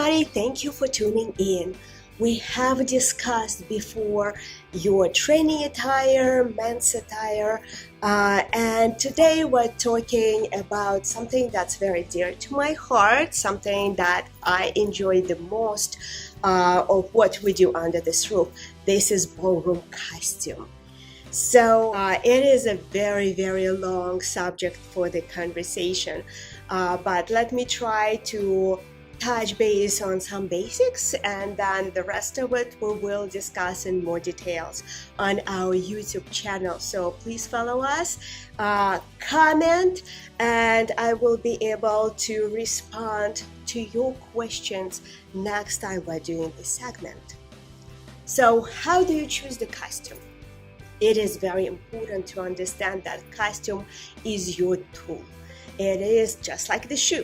everybody, thank you for tuning in. We have discussed before your training attire, men's attire, and today we're talking about something that's very dear to my heart, something that I enjoy the most of what we do under this roof. This is ballroom costume. So it is a very, very long subject for the conversation, but let me try to touch base on some basics, and then the rest of it we will discuss in more details on our YouTube channel. So please follow us, comment, and I will be able to respond to your questions next time we're doing this segment. So how do you choose the costume? It is very important to understand that costume is your tool. It is just like the shoe.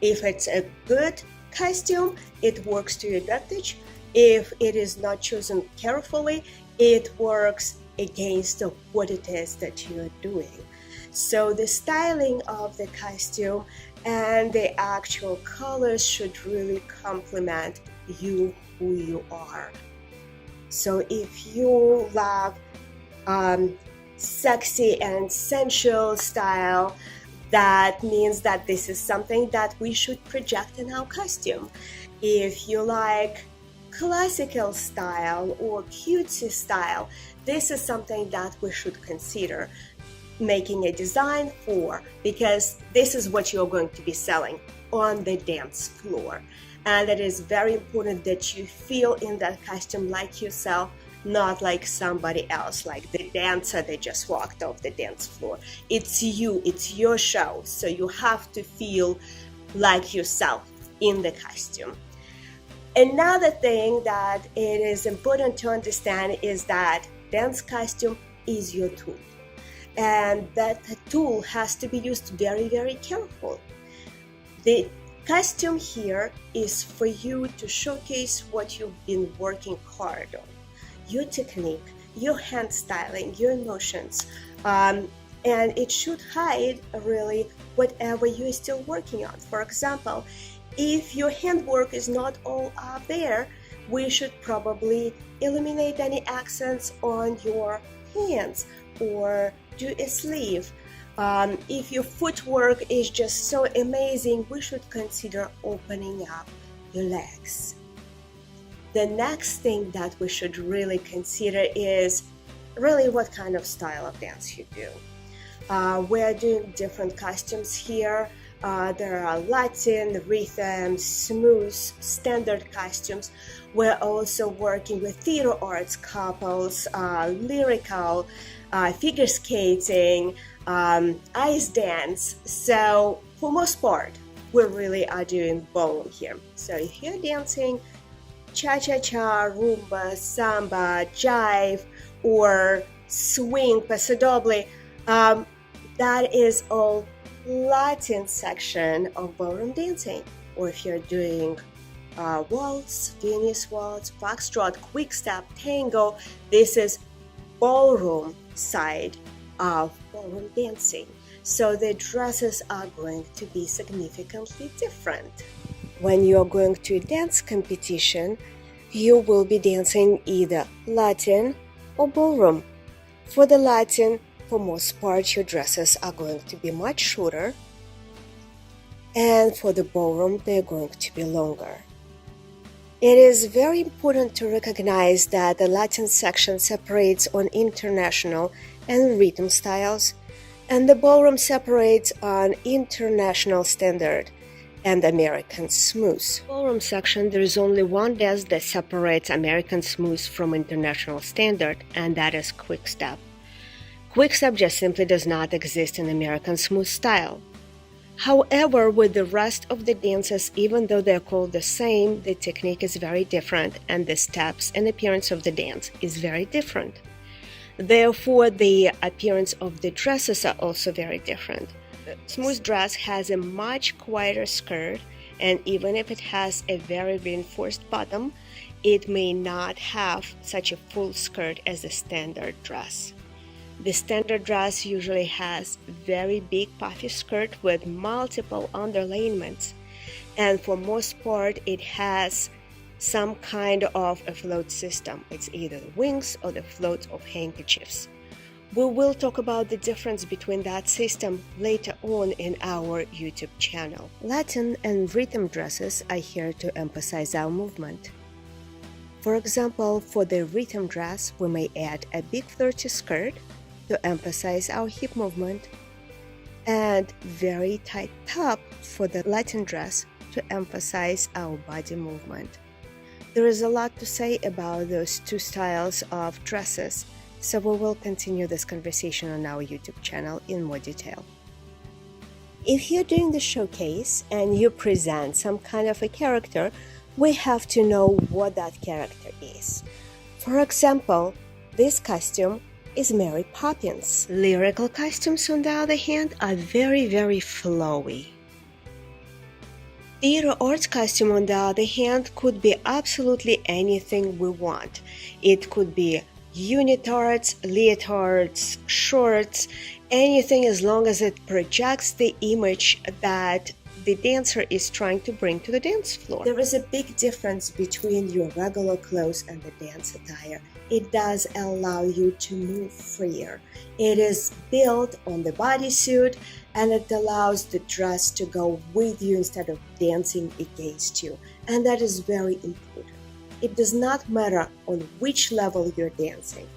If it's a good costume, it works to your advantage. If it is not chosen carefully, it works against what it is that you're doing. So the styling of the costume and the actual colors should really complement you, who you are. So if you love sexy and sensual style, that means that this is something that we should project in our costume. If you like classical style or cutesy style, this is something that we should consider making a design for, because this is what you're going to be selling on the dance floor. And it is very important that you feel in that costume like yourself, not like somebody else, like the dancer that just walked off the dance floor. It's you, it's your show, so you have to feel like yourself in the costume. Another thing that it is important to understand is that dance costume is your tool, and that tool has to be used very, very careful. The costume here is for you to showcase what you've been working hard on. Your technique, your hand styling, your emotions, and it should hide really whatever you're still working on. For example, if your handwork is not all up there, we should probably eliminate any accents on your hands or do a sleeve. If your footwork is just so amazing, we should consider opening up your legs. The next thing that we should really consider is really what kind of style of dance you do. We're doing different costumes here. There are Latin, rhythm, smooth, standard costumes. We're also working with theater arts couples, lyrical, figure skating, ice dance. So for most part, we really are doing ballroom here. So if you're dancing cha-cha-cha, rumba, samba, jive, or swing, paso doble, that is all Latin section of ballroom dancing. Or if you're doing waltz, Viennese waltz, foxtrot, quick step, tango, this is ballroom side of ballroom dancing. So the dresses are going to be significantly different. When you're going to a dance competition, you will be dancing either Latin or ballroom. For the Latin, for most part, your dresses are going to be much shorter, and for the ballroom, they're going to be longer. It is very important to recognize that the Latin section separates on international and rhythm styles, and the ballroom separates on international standard and American smooth. Ballroom section, there is only one dance that separates American smooth from international standard, and that is quick step. Quick step just simply does not exist in American smooth style. However, with the rest of the dances, even though they're called the same, the technique is very different, and the steps and appearance of the dance is very different. Therefore, the appearance of the dresses are also very different. Smooth dress has a much quieter skirt, and even if it has a very reinforced bottom, it may not have such a full skirt as a standard dress. The standard dress usually has very big puffy skirt with multiple underlayments, and for most part it has some kind of a float system. It's either the wings or the float of handkerchiefs. We will talk about the difference between that system later on in our YouTube channel. Latin and rhythm dresses are here to emphasize our movement. For example, for the rhythm dress, we may add a big flirty skirt to emphasize our hip movement, and very tight top for the Latin dress to emphasize our body movement. There is a lot to say about those two styles of dresses, so we will continue this conversation on our YouTube channel in more detail. If you're doing the showcase and you present some kind of a character, we have to know what that character is. For example, this costume is Mary Poppins. Lyrical costumes, on the other hand, are very flowy. Theater arts costume, on the other hand, could be absolutely anything we want. It could be unitards, leotards, shorts, anything as long as it projects the image that the dancer is trying to bring to the dance floor. There is a big difference between your regular clothes and the dance attire. It does allow you to move freer. It is built on the bodysuit, and it allows the dress to go with you instead of dancing against you. And that is very important. It does not matter on which level you're dancing.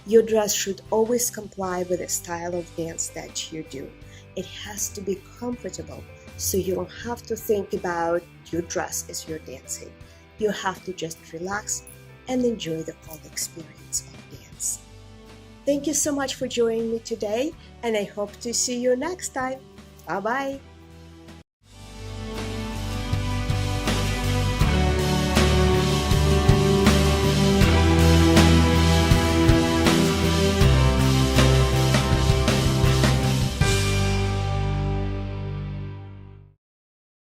Your dress should always comply with the style of dance that you do. It has to be comfortable, so you don't have to think about your dress as you're dancing. You have to just relax and enjoy the whole experience of dance. Thank you so much for joining me today, and I hope to see you next time. Bye-bye.